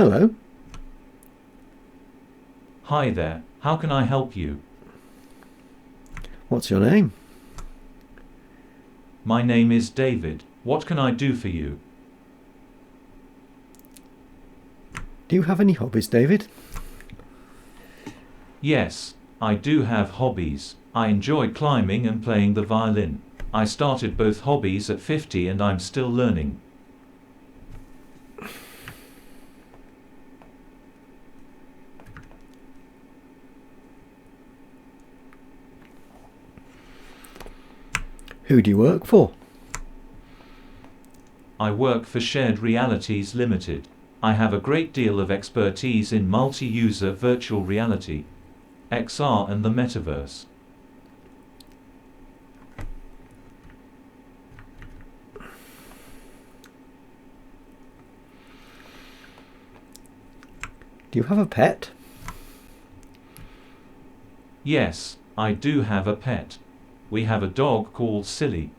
Hello. Hi there, how can I help you? What's your name? My name is David. What can I do for you? Do you have any hobbies, David? Yes, I do have hobbies. I enjoy climbing and playing the violin. I started both hobbies at 50 and I'm still learning. Who do you work for? I work for Shared Realities Ltd. I have a great deal of expertise in multi-user virtual reality, XR and the metaverse. Do you have a pet? Yes, I do have a pet. We have a dog called Silly.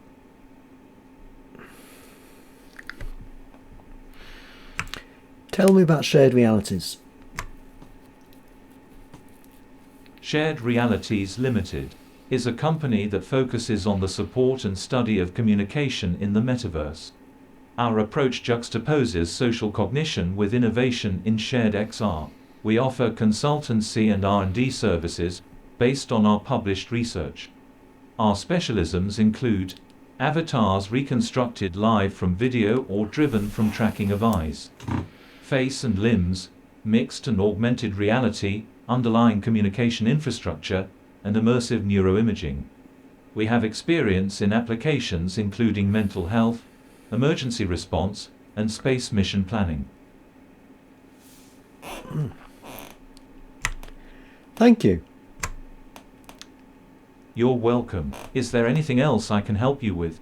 Tell me about Shared Realities. Shared Realities Ltd. is a company that focuses on the support and study of communication in the metaverse. Our approach juxtaposes social cognition with innovation in shared XR. We offer consultancy and R&D services based on our published research. Our specialisms include avatars reconstructed live from video or driven from tracking of eyes, face and limbs, mixed and augmented reality, underlying communication infrastructure, and immersive neuroimaging. We have experience in applications including mental health, emergency response, and space mission planning. Thank you. You're welcome. Is there anything else I can help you with?